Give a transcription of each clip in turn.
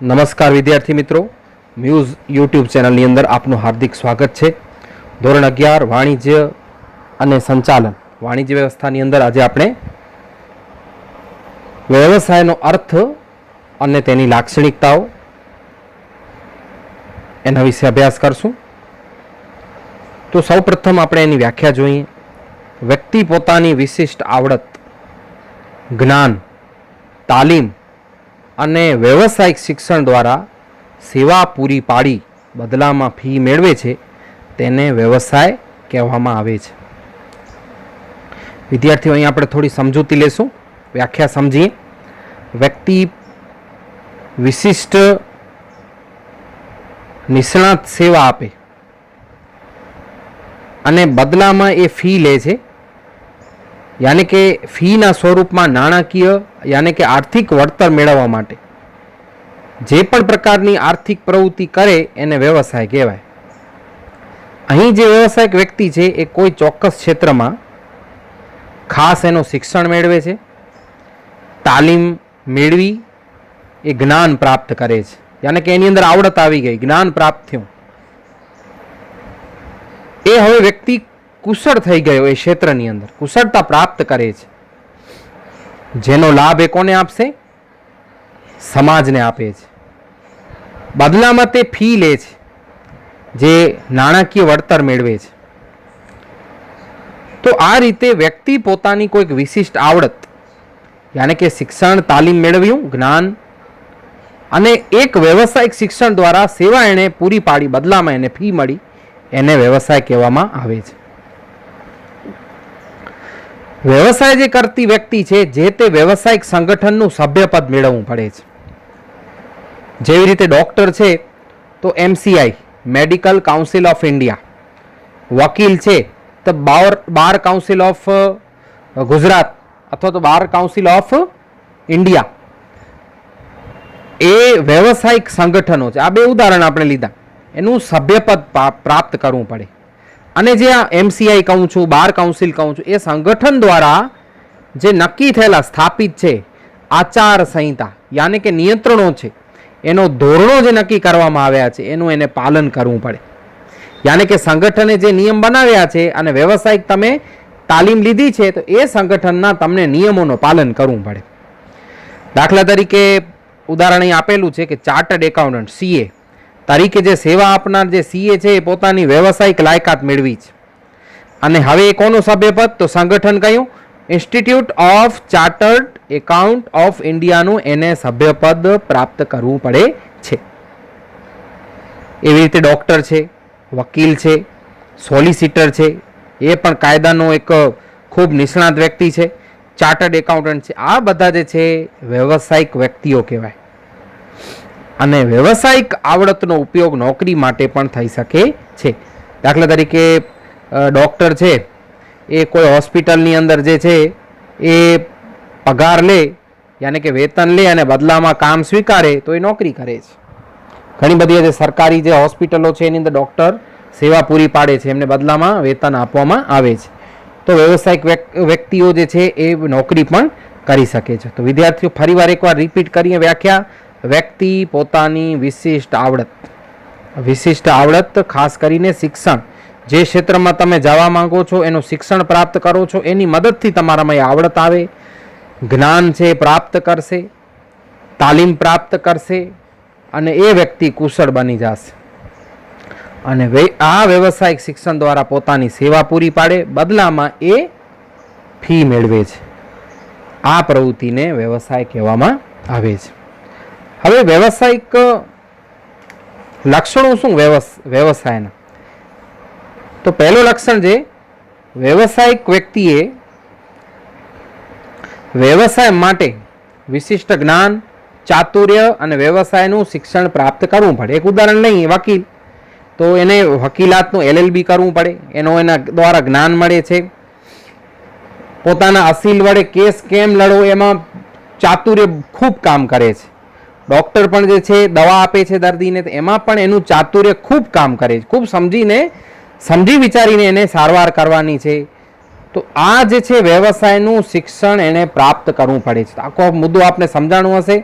નમસ્કાર વિદ્યાર્થી મિત્રો, મ્યુઝ યુટ્યુબ ચેનલની અંદર આપનું હાર્દિક સ્વાગત છે. ધોરણ 11 વાણિજ્ય અને સંચાલન વાણિજ્ય વ્યવસ્થાની અંદર આજે આપણે વ્યવસાયનો અર્થ અને તેની લાક્ષણિકતાઓ એના વિશે અભ્યાસ કરશું. તો સૌપ્રથમ આપણે એની વ્યાખ્યા જોઈએ. વ્યક્તિ પોતાની વિશિષ્ટ આવડત, જ્ઞાન, તાલીમ અને વ્યવસાયિક શિક્ષણ દ્વારા સેવા પૂરી પાડી બદલામાં ફી મેળવે છે તેને વ્યવસાય કહેવામાં આવે છે. વિદ્યાર્થીઓ, અહીં આપણે થોડી સમજૂતી લેશું, વ્યાખ્યા સમજીએ. વ્યક્તિ વિશિષ્ટ નિષ્ણાત સેવા આપે અને બદલામાં એ ફી લે છે, યાની કે ફીના સ્વરૂપમાં નાણાકીય યાની કે આર્થિક વળતર મેળવવા માટે જે પણ પ્રકારની આર્થિક પ્રવૃત્તિ કરે એને વ્યવસાય કહેવાય. અહીં જે વ્યવસાયિક વ્યક્તિ છે એ કોઈ ચોક્કસ ક્ષેત્રમાં ખાસ એનું શિક્ષણ મેળવે છે, તાલીમ મેળવી એ જ્ઞાન પ્રાપ્ત કરે છે, યાની કે એની અંદર આવડત આવી ગઈ, જ્ઞાન પ્રાપ્ત થયું, એ હવે વ્યક્તિ કુશળ થઈ ગયો, એ ક્ષેત્રની અંદર કુશળતા પ્રાપ્ત કરે છે, જેનો લાભ એ કોને આપશે? સમાજને આપે છે. બદલામાં તે ફી લે છે, જે નાણાકીય વળતર મેળવે છે. તો આ રીતે વ્યક્તિ પોતાની કોઈક વિશિષ્ટ આવડત યાને કે શિક્ષણ, તાલીમ મેળવ્યું, જ્ઞાન અને એક વ્યવસાયિક શિક્ષણ દ્વારા સેવા એણે પૂરી પાડી, બદલામાં એને ફી મળી, એને વ્યવસાય કહેવામાં આવે છે. વ્યવસાય જે કરતી વ્યક્તિ છે જે તે વ્યવસાયિક સંગઠનનું સભ્યપદ મેળવવું પડે છે. જેવી રીતે ડૉક્ટર છે તો MCI medical council of India, વકીલ છે તો બાર કાઉન્સિલ ઓફ ગુજરાત અથવા તો બાર કાઉન્સિલ ઓફ ઇન્ડિયા, એ વ્યવસાયિક સંગઠનો છે. આ બે ઉદાહરણ આપણે લીધા. એનું સભ્યપદ પ્રાપ્ત કરવું પડે. અને જે આ MCI કહું છું, બાર કાઉન્સિલ કહું છું, એ સંગઠન દ્વારા જે નક્કી થયેલા સ્થાપિત છે આચાર સંહિતા યાની કે નિયંત્રણો છે, એનો ધોરણો જે નક્કી કરવામાં આવ્યા છે એનું એને પાલન કરવું પડે. યાની કે સંગઠને જે નિયમ બનાવ્યા છે અને વ્યવસાયિક તમે તાલીમ લીધી છે તો એ સંગઠનના તમને નિયમોનું પાલન કરવું પડે. દાખલા તરીકે ઉદાહરણ અહીં આપેલું છે કે ચાર્ટર્ડ એકાઉન્ટન્ટ CA તરીકે જે સેવા આપનાર જે CA છે એ પોતાની વ્યવસાયિક લાયકાત મેળવી છે, અને હવે એ કોનું સભ્યપદ? તો સંગઠન કયું? ઇન્સ્ટિટ્યૂટ ઓફ ચાર્ટર્ડ એકાઉન્ટ ઓફ ઇન્ડિયાનું એને સભ્યપદ પ્રાપ્ત કરવું પડે છે. એવી રીતે ડૉક્ટર છે, વકીલ છે, સોલિસિટર છે, એ પણ કાયદાનો એક ખૂબ નિષ્ણાત વ્યક્તિ છે, ચાર્ટર્ડ એકાઉન્ટન્ટ છે. આ બધા જે છે વ્યવસાયિક વ્યક્તિઓ કહેવાય. અને વ્યવસાયિક આવડતનો ઉપયોગ નોકરી માટે પણ થઈ શકે છે. દાખલા તરીકે ડૉક્ટર છે એ કોઈ હોસ્પિટલની અંદર જે છે એ પગાર લે યાની કે વેતન લે અને બદલામાં કામ સ્વીકારે તો એ નોકરી કરે છે. ઘણી બધી જે સરકારી જે હોસ્પિટલો છે એની અંદર ડૉક્ટર સેવા પૂરી પાડે છે, એમને બદલામાં વેતન આપવામાં આવે છે. તો વ્યવસાયિક વ્યક્તિઓ જે છે એ નોકરી પણ કરી શકે છે. તો વિદ્યાર્થીઓ, ફરીવાર એકવાર રિપીટ કરીએ વ્યાખ્યા. વ્યક્તિ પોતાની વિશિષ્ટ આવડત ખાસ કરીને શિક્ષણ, જે ક્ષેત્રમાં તમે જવા માંગો છો એનું શિક્ષણ પ્રાપ્ત કરો છો, એની મદદથી તમારામાં એ આવડત આવે, જ્ઞાન છે પ્રાપ્ત કરશે, તાલીમ પ્રાપ્ત કરશે અને એ વ્યક્તિ કુશળ બની જશે. અને આ વ્યવસાયિક શિક્ષણ દ્વારા પોતાની સેવા પૂરી પાડે, બદલામાં એ ફી મેળવે છે. આ પ્રવૃત્તિને વ્યવસાય કહેવામાં આવે છે. હવે વ્યવસાયિક લક્ષણો શું વ્યવસાયના? તો પહેલું લક્ષણ છે વ્યવસાયિક વ્યક્તિએ વ્યવસાય માટે વિશિષ્ટ જ્ઞાન, ચાતુર્ય અને વ્યવસાયનું શિક્ષણ પ્રાપ્ત કરવું પડે. એક ઉદાહરણ લઈએ, વકીલ તો એને વકીલાતનું LLB કરવું પડે, એના દ્વારા જ્ઞાન મળે છે. પોતાના અસીલ વડે કેસ કેમ લડવો એમાં ચાતુર્ય ખૂબ કામ કરે છે. ડૉક્ટર પણ જે છે દવા આપે છે દર્દીને, એમાં પણ એનું ચાતુર્ય ખૂબ કામ કરે છે. ખૂબ સમજી વિચારીને એને સારવાર કરવાની છે. તો આ જે છે વ્યવસાયનું શિક્ષણ એને પ્રાપ્ત કરવું પડે છે. આખો મુદ્દો આપને સમજાણું હશે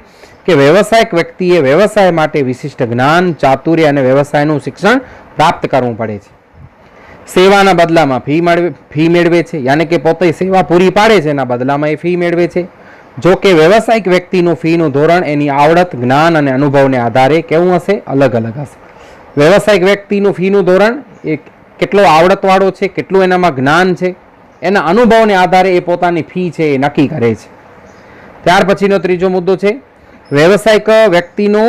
કે વ્યવસાયિક વ્યક્તિએ વ્યવસાય માટે વિશિષ્ટ જ્ઞાન, ચાતુર્ય અને વ્યવસાયનું શિક્ષણ પ્રાપ્ત કરવું પડે છે. સેવાના બદલામાં ફી મેળવે છે, યાની કે પોતે સેવા પૂરી પાડે છે એના બદલામાં એ ફી મેળવે છે. જો કે વ્યવસાયિક વ્યક્તિનું ફીનું ધોરણ એની આવડત, જ્ઞાન અને અનુભવને આધારે કેવું હશે? અલગ અલગ હશે. વ્યવસાયિક વ્યક્તિનું ફીનું ધોરણ એ કેટલો આવડતવાળો છે, કેટલું એનામાં જ્ઞાન છે, એના અનુભવને આધારે એ પોતાની ફી છે એ નક્કી કરે છે. ત્યાર પછીનો ત્રીજો મુદ્દો છે, વ્યવસાયિક વ્યક્તિનો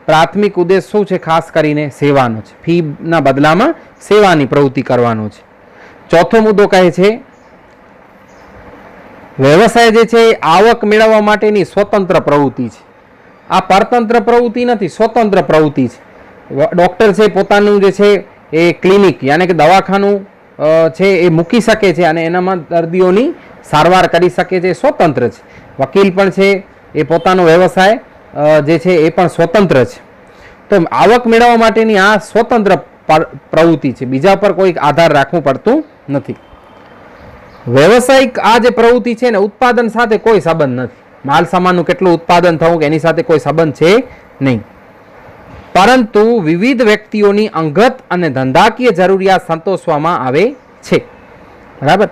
પ્રાથમિક ઉદ્દેશ શું છે? ખાસ કરીને સેવાનો છે. ફીના બદલામાં સેવાની પ્રવૃત્તિ કરવાનો છે. ચોથો મુદ્દો કહે છે, વ્યવસાય જે છે એ આવક મેળવવા માટેની સ્વતંત્ર પ્રવૃત્તિ છે. આ પરતંત્ર પ્રવૃત્તિ નથી, સ્વતંત્ર પ્રવૃત્તિ છે. ડૉક્ટર છે પોતાનું જે છે એ ક્લિનિક યાની કે દવાખાનું છે એ મૂકી શકે છે અને એનામાં દર્દીઓની સારવાર કરી શકે છે, સ્વતંત્ર છે. વકીલ પણ છે એ પોતાનો વ્યવસાય જે છે એ પણ સ્વતંત્ર છે. તો આવક મેળવવા માટેની આ સ્વતંત્ર પ્રવૃત્તિ છે, બીજા પર કોઈ આધાર રાખવું પડતું નથી. વ્યવસાયિક આ જે પ્રવૃત્તિ છે ને ઉત્પાદન સાથે કોઈ સંબંધ નથી. માલ સામાનનું કેટલું ઉત્પાદન થવું કે એની સાથે કોઈ સંબંધ છે નહીં, પરંતુ વિવિધ વ્યક્તિઓની અંગત અને ધંધાકીય જરૂરિયાત સંતોષવામાં આવે છે. બરાબર,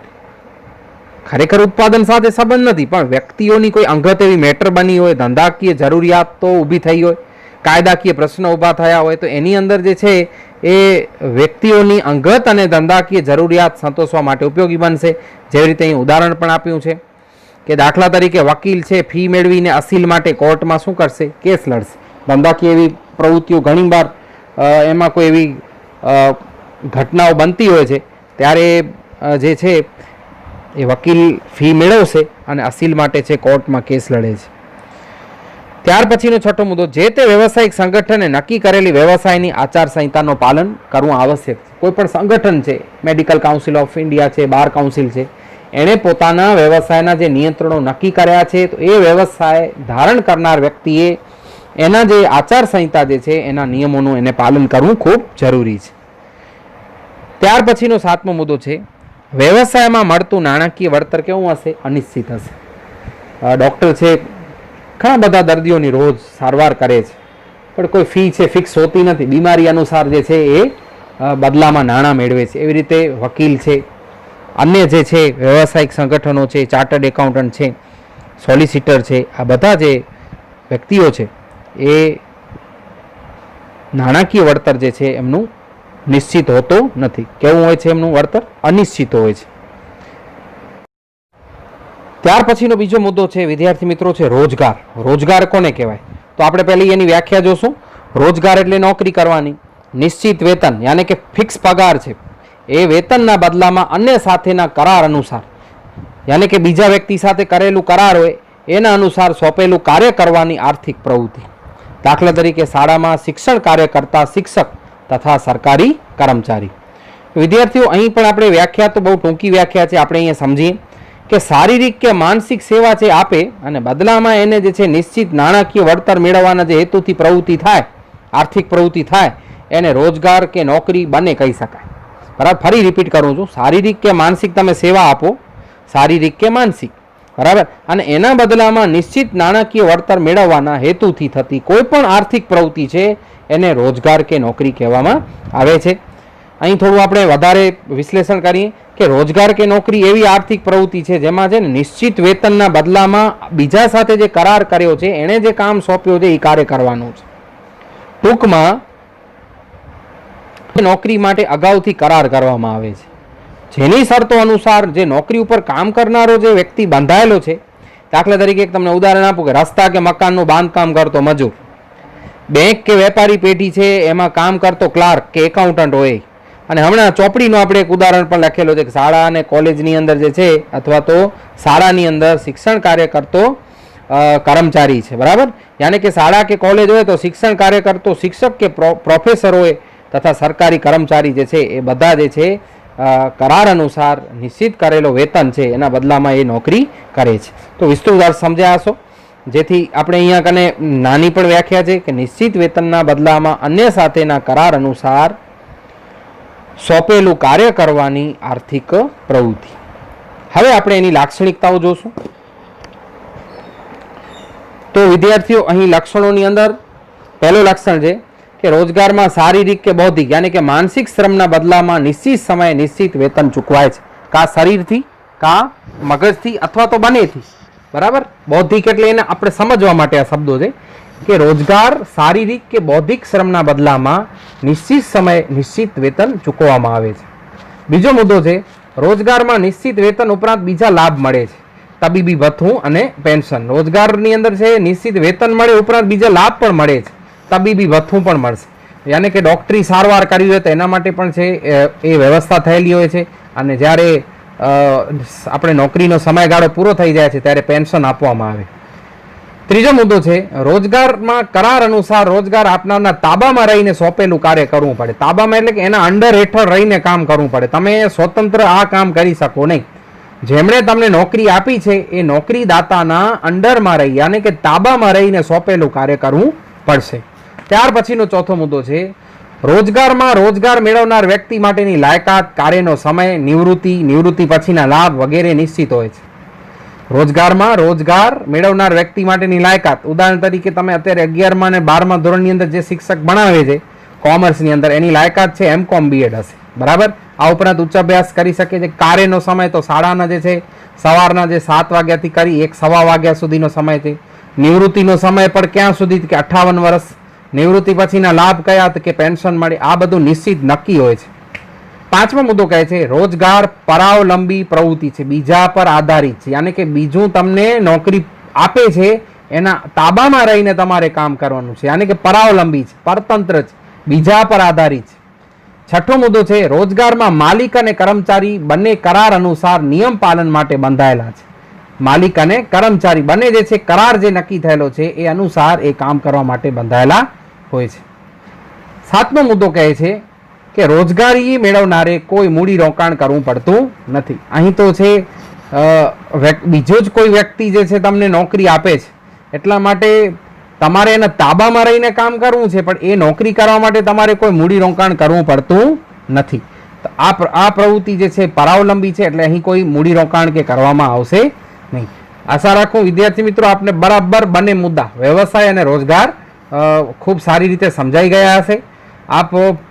ખરેખર ઉત્પાદન સાથે સંબંધ નથી, પણ વ્યક્તિઓની કોઈ અંગત એવી મેટર બની હોય, ધંધાકીય જરૂરિયાત તો ઊભી થઈ હોય, કાયદાકીય પ્રશ્નો ઊભા થયા હોય, તો એની અંદર જે છે એ વ્યક્તિઓની અંગત અને ધંધાકીય જરૂરિયાત સંતોષવા માટે ઉપયોગી બનશે. જેવી રીતે અહીં ઉદાહરણ પણ આપ્યું છે કે દાખલા તરીકે વકીલ છે ફી મેળવીને અસીલ માટે કોર્ટમાં શું કરશે? કેસ લડશે. ધંધાકીય એવી પ્રવૃત્તિઓ ઘણીવાર એમાં કોઈ એવી ઘટનાઓ બનતી હોય છે ત્યારે જે છે એ વકીલ ફી મેળવશે અને અસીલ માટે છે કોર્ટમાં કેસ લડે છે. ત્યાર પછીનો છઠ્ઠો મુદ્દો, જે તે વ્યવસાયિક સંગઠને નક્કી કરેલી વ્યવસાયની આચારસંહિતાનું પાલન કરવું આવશ્યક છે. કોઈ પણ સંગઠન છે, મેડિકલ કાઉન્સિલ ઓફ ઇન્ડિયા છે, બાર કાઉન્સિલ છે, એણે પોતાના વ્યવસાયના જે નિયંત્રણો નક્કી કર્યા છે તો એ વ્યવસાય ધારણ કરનાર વ્યક્તિએ એના જે આચારસંહિતા જે છે એના નિયમોનું એને પાલન કરવું ખૂબ જરૂરી છે. ત્યાર પછીનો સાતમો મુદ્દો છે, વ્યવસાયમાં મળતું નાણાકીય વળતર કેવું હશે? અનિશ્ચિત હશે. ડૉક્ટર છે ઘણા બધા દર્દીઓની રોજ સારવાર કરે છે, પણ કોઈ ફી છે ફિક્સ હોતી નથી, બીમારી અનુસાર જે છે એ બદલામાં નાણાં મેળવે છે. એવી રીતે વકીલ છે, અન્ય જે છે વ્યવસાયિક સંગઠનો છે, ચાર્ટર્ડ એકાઉન્ટન્ટ છે, સોલિસિટર છે, આ બધા જે વ્યક્તિઓ છે એ નાણાકીય વળતર જે છે એમનું નિશ્ચિત હોતું નથી. કેવું હોય છે એમનું વળતર? અનિશ્ચિત હોય છે. ત્યાર પછીનો બીજો મુદ્દો છે વિદ્યાર્થી મિત્રો છે રોજગાર. રોજગાર કોને કહેવાય? તો આપણે પહેલી એની વ્યાખ્યા જોશું. રોજગાર એટલે નોકરી કરવાની, નિશ્ચિત વેતન યાની કે ફિક્સ પગાર છે, એ વેતનના બદલામાં અન્ય સાથેના કરાર અનુસાર યાની કે બીજા વ્યક્તિ સાથે કરેલું કરાર હોય એના અનુસાર સોંપેલું કાર્ય કરવાની આર્થિક પ્રવૃત્તિ. દાખલા તરીકે શાળામાં શિક્ષણ કાર્ય કરતા શિક્ષક તથા સરકારી કર્મચારી. વિદ્યાર્થીઓ અહીં પણ આપણે વ્યાખ્યા તો બહુ ટૂંકી વ્યાખ્યા છે, આપણે અહીંયા સમજીએ કે શારીરિક કે માનસિક સેવા છે આપે અને બદલામાં એને જે છે નિશ્ચિત નાણાકીય વળતર મેળવવાના જે હેતુથી પ્રવૃત્તિ થાય, આર્થિક પ્રવૃત્તિ થાય, એને રોજગાર કે નોકરી બંને કહી શકાય. બરાબર, ફરી રિપીટ કરું છું, શારીરિક કે માનસિક તમે સેવા આપો, શારીરિક કે માનસિક, બરાબર, અને એના બદલામાં નિશ્ચિત નાણાકીય વળતર મેળવવાના હેતુથી થતી કોઈ પણ આર્થિક પ્રવૃત્તિ છે એને રોજગાર કે નોકરી કહેવામાં આવે છે. અહીં થોડું આપણે વધારે વિશ્લેષણ કરીએ કે રોજગાર કે નોકરી એવી આર્થિક પ્રવૃત્તિ છે જેમાં છે ને નિશ્ચિત વેતનના બદલામાં બીજા સાથે જે કરાર કર્યો છે, એણે જે કામ સોંપ્યો છે એ કાર્ય કરવાનું છે. ટૂંકમાં નોકરી માટે અગાઉથી કરાર કરવામાં આવે છે, જેની શરતો અનુસાર જે નોકરી ઉપર કામ કરનારો જે વ્યક્તિ બંધાયેલો છે. દાખલા તરીકે એક તમને ઉદાહરણ આપું કે રસ્તા કે મકાનનું બાંધકામ કરતો મજૂર, બેંક કે વેપારી પેઢી છે એમાં કામ કરતો ક્લાર્ક કે એકાઉન્ટન્ટ હોય, અને હમણાં ચોપડીનું આપણે એક ઉદાહરણ પણ લખેલું છે કે શાળા અને કોલેજની અંદર જે છે અથવા તો શાળાની અંદર શિક્ષણ કાર્ય કરતો કર્મચારી છે. બરાબર, યાની કે શાળા કે કોલેજ હોય તો શિક્ષણ કાર્ય કરતો શિક્ષક કે પ્રોફેસર હોય તથા સરકારી કર્મચારી જે છે એ બધા જે છે કરાર અનુસાર નિશ્ચિત કરેલો વેતન છે એના બદલામાં એ નોકરી કરે છે. તો વિસ્તૃત અર્થ સમજ્યા હશો. જેથી આપણે અહીંયા કને નાની પણ વ્યાખ્યા છે કે નિશ્ચિત વેતનના બદલામાં અન્ય સાથેના કરાર અનુસાર સોંપેલું કાર્ય કરવાની આર્થિક પ્રવૃત્તિ. હવે આપણે એની લાક્ષણિકતાઓ જોશું. તો વિદ્યાર્થીઓ અહીં લક્ષણોની અંદર પહેલું લક્ષણ છે કે રોજગારમાં શારીરિક કે બૌદ્ધિક યાની કે માનસિક શ્રમના બદલામાં નિશ્ચિત સમયે નિશ્ચિત વેતન ચૂકવાય છે, કા શરીરથી કા મગજથી અથવા તો બંનેથી. બરાબર, બૌદ્ધિક એટલે એને આપણે સમજવા માટે આ શબ્દો છે કે રોજગાર શારીરિક કે બૌદ્ધિક શ્રમના બદલામાં નિશ્ચિત સમયે નિશ્ચિત વેતન ચૂકવવામાં આવે છે. બીજો મુદ્દો છે રોજગારમાં નિશ્ચિત વેતન ઉપરાંત બીજા લાભ મળે છે, તબીબી ભથ્થું અને પેન્શન. રોજગારની અંદર છે નિશ્ચિત વેતન મળે ઉપરાંત બીજા લાભ પણ મળે છે, તબીબી ભથ્થું પણ મળશે. યાની કે ડૉક્ટરી સારવાર કરવી હોય તો એના માટે પણ છે એ વ્યવસ્થા થયેલી હોય છે. અને જ્યારે આપણે નોકરીનો સમયગાળો પૂરો થઈ જાય છે ત્યારે પેન્શન આપવામાં આવે. ત્રીજો મુદ્દો છે રોજગારમાં કરાર અનુસાર રોજગાર આપનારના તાબામાં રહીને સોંપેલું કાર્ય કરવું પડે. તાબામાં એટલે કે એના અંડર હેઠળ રહીને કામ કરવું પડે. તમે સ્વતંત્ર આ કામ કરી શકો નહીં. જેમણે તમને નોકરી આપી છે એ નોકરીદાતાના અંડરમાં રહી યાની કે તાબામાં રહીને સોંપેલું કાર્ય કરવું પડશે. ત્યાર પછીનો ચોથો મુદ્દો છે રોજગારમાં રોજગાર મેળવનાર વ્યક્તિ માટેની લાયકાત, કાર્યનો સમય, નિવૃત્તિ પછીના લાભ વગેરે નિશ્ચિત હોય છે. રોજગારમાં રોજગાર મેળવનાર વ્યક્તિ માટેની લાયકાત, ઉદાહરણ તરીકે તમે અત્યારે 11મા અને 12મા ધોરણની અંદર જે શિક્ષક ભણાવે છે કોમર્સની અંદર એની લાયકાત છે M.Com B.Ed હશે. બરાબર, આ ઉપરાંત ઉચ્ચ અભ્યાસ કરી શકે છે. કાર્યનો સમય તો શાળાના જે છે સવારના જે 7 વાગ્યાથી કરી 1-1:15 વાગ્યા સુધીનો સમય છે. નિવૃત્તિનો સમય પણ ક્યાં સુધી કે 58 વર્ષ. નિવૃત્તિ પછીના લાભ કયા કે પેન્શન મળે. આ બધું નિશ્ચિત નક્કી હોય છે. પાંચમો મુદ્દો કહે છે રોજગાર પરાવલંબી પ્રવૃત્તિ છે, બીજા પર આધારિત છે. યાની કે બીજું તમને નોકરી આપે છે એના તાબામાં રહીને તમારે કામ કરવાનું છે. યાની કે પરાવલંબી છે, પરતંત્ર છે, બીજા પર આધારિત છે. છઠ્ઠો મુદ્દો છે રોજગારમાં માલિક અને કર્મચારી બંને કરાર અનુસાર નિયમ પાલન માટે બંધાયેલા છે. માલિક અને કર્મચારી બંને જે છે કરાર જે નક્કી થયેલો છે એ અનુસાર એ કામ કરવા માટે બંધાયેલા હોય છે. સાતમો મુદ્દો કહે છે કે રોજગારી મેળવનારે કોઈ મૂડી રોકાણ કરવું પડતું નથી. અહીં તો છે બીજો જ કોઈ વ્યક્તિ જે છે તમને નોકરી આપે છે એટલા માટે તમારે એના તાબામાં રહીને કામ કરવું છે, પણ એ નોકરી કરવા માટે તમારે કોઈ મૂડી રોકાણ કરવું પડતું નથી. તો આ પ્રવૃત્તિ જે છે પરાવલંબી છે એટલે અહીં કોઈ મૂડી રોકાણ કે કરવામાં આવશે નહીં. આશા રાખું વિદ્યાર્થી મિત્રો આપને બરાબર બંને મુદ્દા વ્યવસાય અને રોજગાર ખૂબ સારી રીતે સમજાઈ ગયા હશે. આપ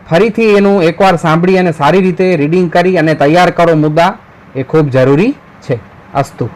ફરીથી એનું એકવાર સાંભળી અને સારી રીતે રીડિંગ કરી અને તૈયાર કરો મુદ્દા, એ ખૂબ જરૂરી છે. અસ્તુ.